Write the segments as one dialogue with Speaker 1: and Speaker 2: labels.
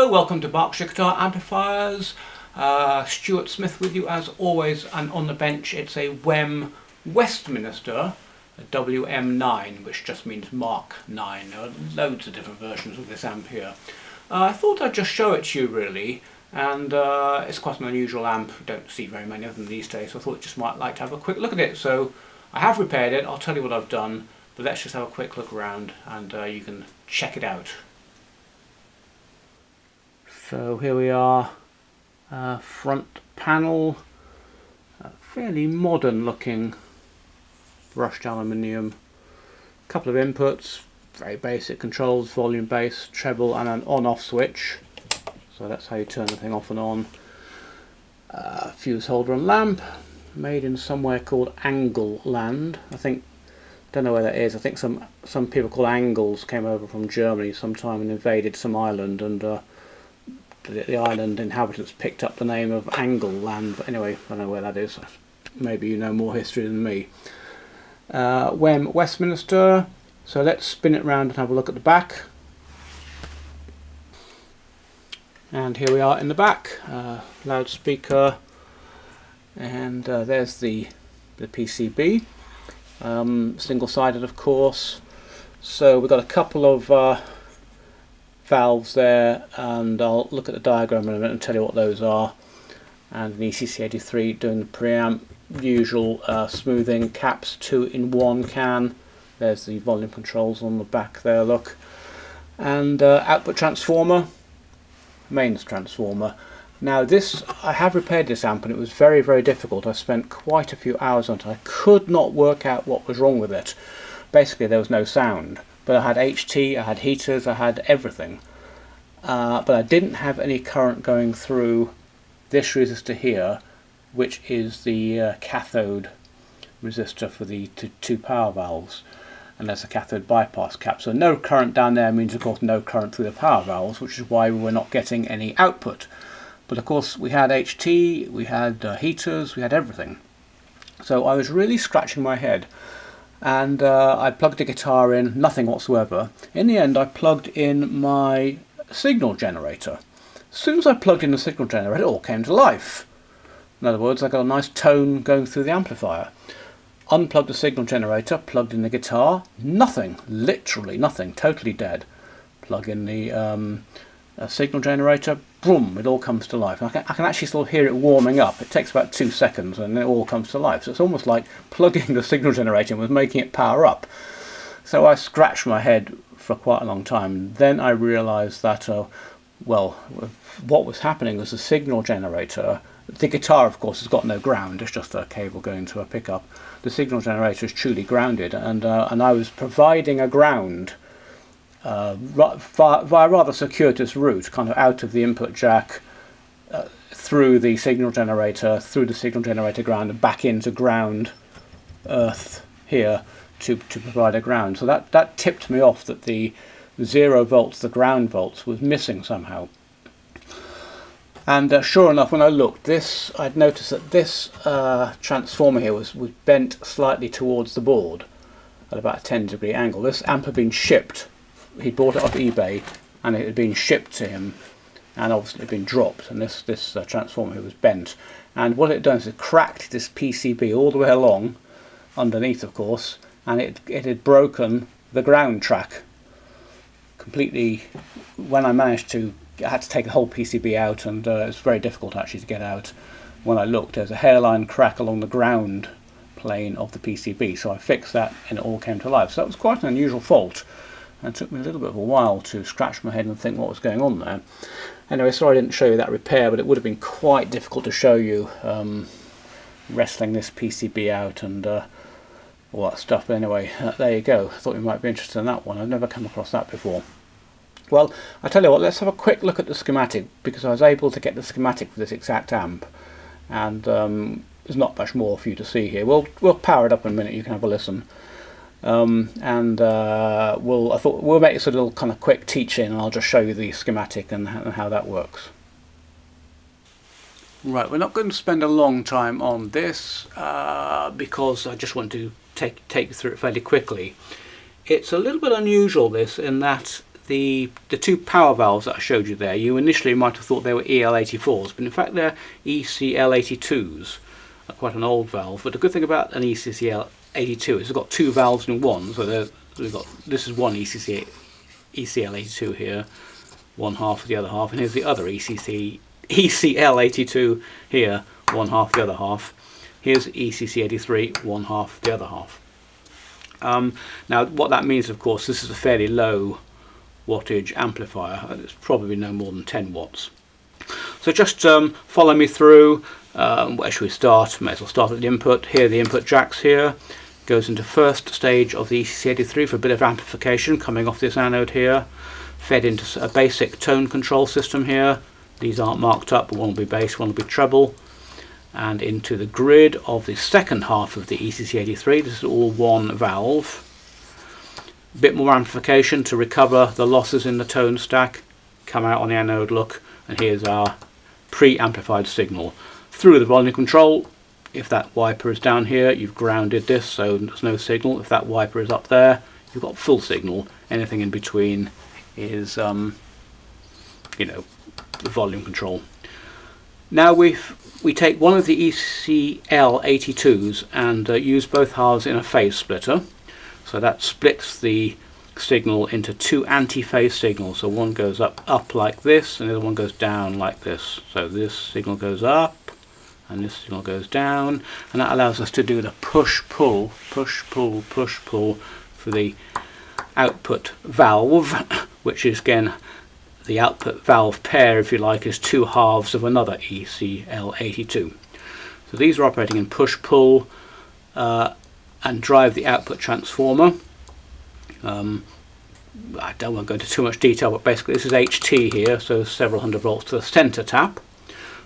Speaker 1: Hello, welcome to Berkshire Guitar Amplifiers. Stuart Smith with you as always, and on the bench it's a WEM Westminister WM9, which just means Mark 9. There are loads of different versions of this amp here. I thought I'd just show it to you really, and it's quite an unusual amp. You don't see very many of them these days, so I thought you just might like to have a quick look at it. So I have repaired it, I'll tell you what I've done, but let's just have a quick look around and you can check it out. So here we are, front panel, fairly modern looking brushed aluminium, couple of inputs, very basic controls, volume, bass, treble and an on-off switch, so that's how you turn the thing off and on. Fuse holder and lamp, made in somewhere called Angleland. Don't know where that is. I think some people called Angles came over from Germany sometime and invaded some island, and the island inhabitants picked up the name of Angleland. But anyway, I don't know where that is. Maybe you know more history than me. WEM Westminister. So let's spin it round and have a look at the back. And here we are in the back. Loudspeaker, and there's the PCB. Single-sided, of course. So we've got a couple of valves there, and I'll look at the diagram in a minute and tell you what those are. And an ECC83 doing the preamp, usual smoothing caps, 2 in 1 can. There's the volume controls on the back there, look. And output transformer, mains transformer. Now this, I have repaired this amp and it was very, very difficult. I spent quite a few hours on it. I could not work out what was wrong with it. Basically there was no sound. But I had HT, I had heaters, I had everything. But I didn't have any current going through this resistor here, which is the cathode resistor for the two power valves. And there's a cathode bypass cap. So no current down there means of course no current through the power valves, which is why we were not getting any output. But of course we had HT, we had heaters, we had everything. So I was really scratching my head. And I plugged the guitar in, nothing whatsoever. In the end I plugged in my signal generator. As soon as I plugged in the signal generator it all came to life. In other words, I got a nice tone going through the amplifier. Unplugged the signal generator, plugged in the guitar, nothing, literally nothing, totally dead. Plug in the signal generator, boom, it all comes to life. I can actually still hear it warming up. It takes about 2 seconds and it all comes to life. So it's almost like plugging the signal generator was making it power up. So I scratched my head for quite a long time. Then I realised that, well, what was happening was the signal generator, the guitar of course has got no ground, it's just a cable going to a pickup. The signal generator is truly grounded, and I was providing a ground via a rather circuitous route, kind of out of the input jack, through the signal generator ground, and back into ground earth here to provide a ground. So that tipped me off that the 0 volts, the ground volts, was missing somehow. And sure enough, when I looked, I'd noticed that this transformer here was bent slightly towards the board at about a 10-degree angle. This amp had been shipped. He bought it off eBay and it had been shipped to him, and obviously it had been dropped, and this transformer here was bent. And what it had done is it cracked this PCB all the way along, underneath of course, and it had broken the ground track completely. When I managed to, I had to take the whole PCB out, and it's very difficult actually to get out. When I looked, there's a hairline crack along the ground plane of the PCB, so I fixed that and it all came to life. So that was quite an unusual fault, and it took me a little bit of a while to scratch my head and think what was going on there. Anyway, sorry I didn't show you that repair, but it would have been quite difficult to show you wrestling this PCB out and all that stuff. But anyway, there you go. I thought you might be interested in that one. I've never come across that before. Well, I tell you what, let's have a quick look at the schematic, because I was able to get the schematic for this exact amp, and there's not much more for you to see here. We'll power it up in a minute, you can have a listen. I thought we'll make this a little kind of quick teach-in, and I'll just show you the schematic and how that works. Right, we're not going to spend a long time on this because I just want to take you through it fairly quickly. It's a little bit unusual, this, in that the two power valves that I showed you there, you initially might have thought they were EL84s, but in fact they're ECL82s. Quite an old valve, but the good thing about an ECL82 is it's got two valves in one. So this is one ECL82 here, one half of the other half, and here's the other ECL82 here, one half the other half. Here's ECC83, one half the other half. Now what that means, of course, this is a fairly low wattage amplifier. It's probably no more than 10 watts. So just follow me through. Where should we start? May as well start at the input. Here the input jacks here. Goes into first stage of the ECC83 for a bit of amplification coming off this anode here. Fed into a basic tone control system here. These aren't marked up, but one will be bass, one will be treble. And into the grid of the second half of the ECC83. This is all one valve. A bit more amplification to recover the losses in the tone stack. Come out on the anode look, and here's our pre-amplified signal. Through the volume control, if that wiper is down here, you've grounded this, so there's no signal. If that wiper is up there, you've got full signal. Anything in between is, you know, the volume control. Now we take one of the ECL82s and use both halves in a phase splitter. So that splits the signal into two anti-phase signals. So one goes up like this, and the other one goes down like this. So this signal goes up, and this signal goes down, and that allows us to do the push-pull, push-pull, push-pull for the output valve, which is again the output valve pair, if you like, is two halves of another ECL82. So these are operating in push-pull and drive the output transformer. I don't want to go into too much detail, but basically this is HT here, so several hundred volts to the center tap.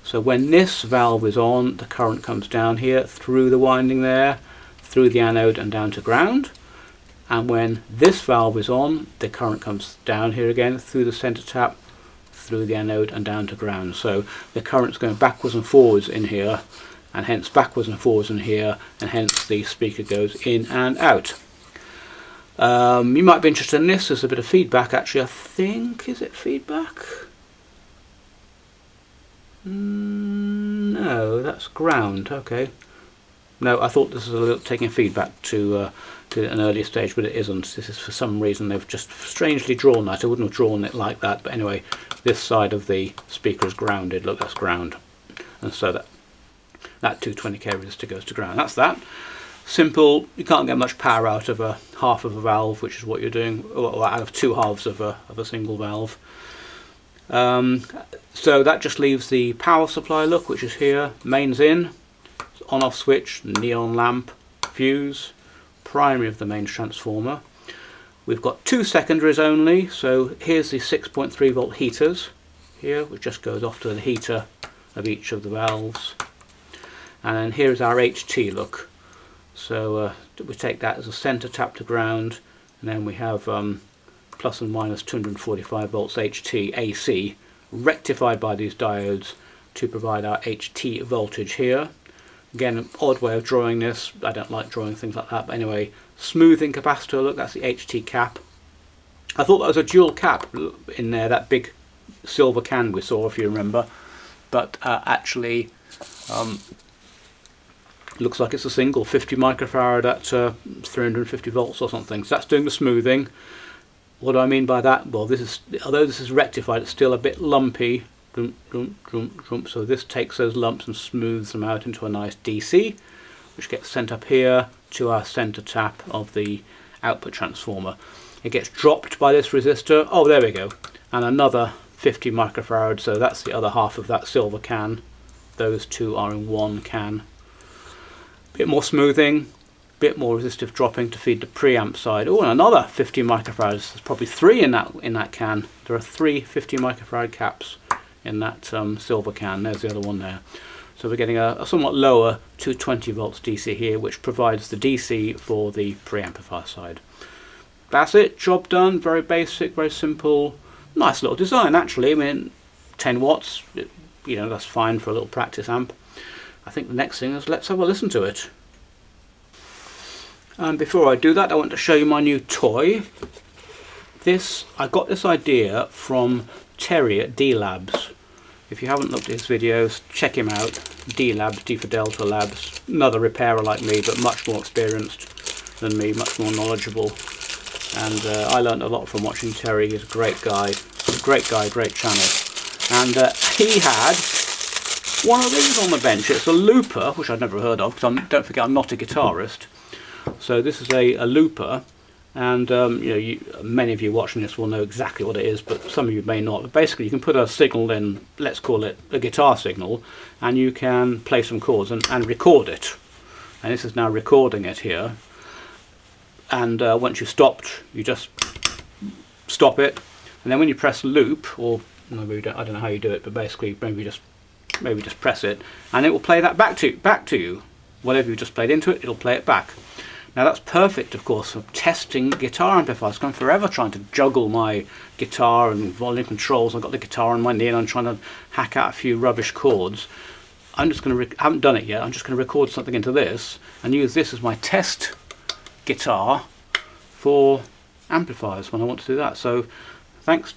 Speaker 1: So when this valve is on, the current comes down here through the winding there, through the anode and down to ground. And when this valve is on, the current comes down here again through the center tap, through the anode and down to ground. So the current's going backwards and forwards in here, and hence backwards and forwards in here, and hence the speaker goes in and out. You might be interested in this. There's a bit of feedback actually. I think, is it feedback? No, that's ground. Okay. No, I thought this was a little taking feedback to an earlier stage, but it isn't. This is for some reason they've just strangely drawn that. I wouldn't have drawn it like that, but anyway, this side of the speaker is grounded. Look, that's ground, and so that 220k resistor goes to ground. That's that. Simple. You can't get much power out of a half of a valve, which is what you're doing, or out of two halves of a single valve. So that just leaves the power supply look, which is here. Mains in, on-off switch, neon lamp, fuse, primary of the mains transformer. We've got two secondaries only, so here's the 6.3 volt heaters here, which just goes off to the heater of each of the valves. And then here's our HT look. So we take that as a center tap to ground, and then we have plus and minus 245 volts HT AC rectified by these diodes to provide our HT voltage here. Again, an odd way of drawing this. I don't like drawing things like that, but anyway, smoothing capacitor, look, that's the HT cap. I thought that was a dual cap in there, that big silver can we saw, if you remember, but actually looks like it's a single 50 microfarad at 350 volts or something. So that's doing the smoothing. What do I mean by that? Well, although this is rectified, it's still a bit lumpy. So this takes those lumps and smooths them out into a nice DC, which gets sent up here to our center tap of the output transformer. It gets dropped by this resistor. Oh, there we go. And another 50 microfarad. So that's the other half of that silver can. Those two are in one can. Bit more smoothing, bit more resistive dropping to feed the preamp side. Oh, and another 50 microfarads. There's probably three in that can. There are three 50 microfarad caps in that silver can. There's the other one there. So we're getting a somewhat lower 220 volts DC here, which provides the DC for the preamplifier side. That's it. Job done. Very basic, very simple. Nice little design actually. I mean, 10 watts. You know, that's fine for a little practice amp. I think the next thing is let's have a listen to it. And before I do that, I want to show you my new toy I got this idea from Terry at D Labs. If you haven't looked at his videos, check him out. D Labs, D for Delta Labs. Another repairer like me, but much more experienced than me, much more knowledgeable. And I learned a lot from watching Terry. He's a great guy, great channel. And he had one of these on the bench. It's a looper, which I'd never heard of, because don't forget I'm not a guitarist. So this is a looper. And you know, many of you watching this will know exactly what it is, but some of you may not. But basically, you can put a signal in, let's call it a guitar signal, and you can play some chords and record it. And this is now recording it here. And once you've stopped, you just stop it, and then when you press loop, or maybe I don't know how you do it, but basically maybe just press it, and it will play that back to you. Whatever you just played into it, it'll play it back. Now that's perfect, of course, for testing guitar amplifiers. I'm forever trying to juggle my guitar and volume controls. I've got the guitar on my knee and I'm trying to hack out a few rubbish chords. I'm just going to, I haven't done it yet, I'm just going to record something into this and use this as my test guitar for amplifiers when I want to do that. So thanks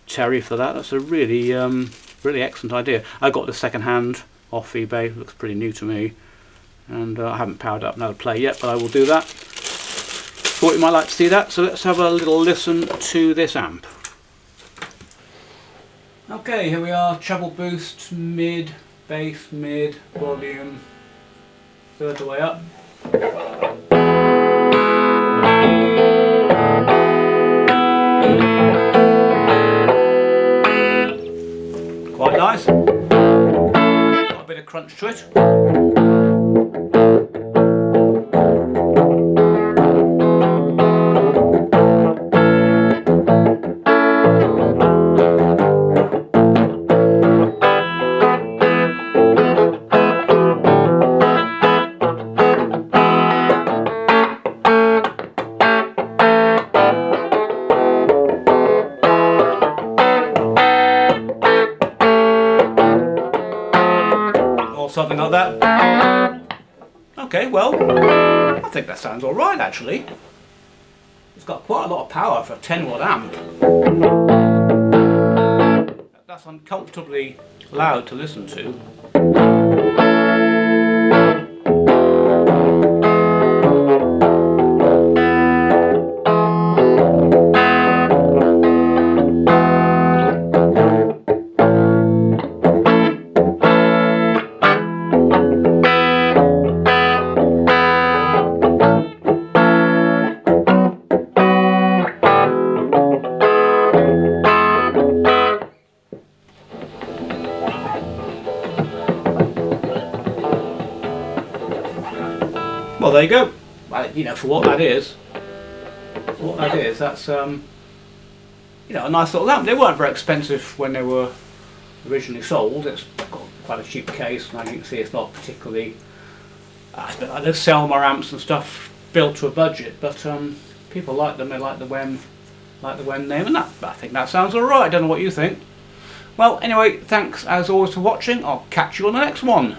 Speaker 1: Terry for that. That's a really, really excellent idea. I got this second hand off eBay, looks pretty new to me. And I haven't powered up now to play yet, but I will do that. Thought you might like to see that, so let's have a little listen to this amp. Okay, here we are, treble boost, mid, bass, mid, volume, third the way up. Quite nice. Got a bit of crunch to it. Something like that. Okay, well, I think that sounds alright actually. It's got quite a lot of power for a 10-watt amp. That's uncomfortably loud to listen to. Well, there you go. You know, for what that is, that's you know, a nice little lamp. They weren't very expensive when they were originally sold. It's got quite a cheap case, and as you can see, it's not particularly. It's a bit like those Selmer amps and stuff built to a budget, but people like them. They like the WEM, name, and that. I think that sounds all right. I don't know what you think. Well, anyway, thanks as always for watching. I'll catch you on the next one.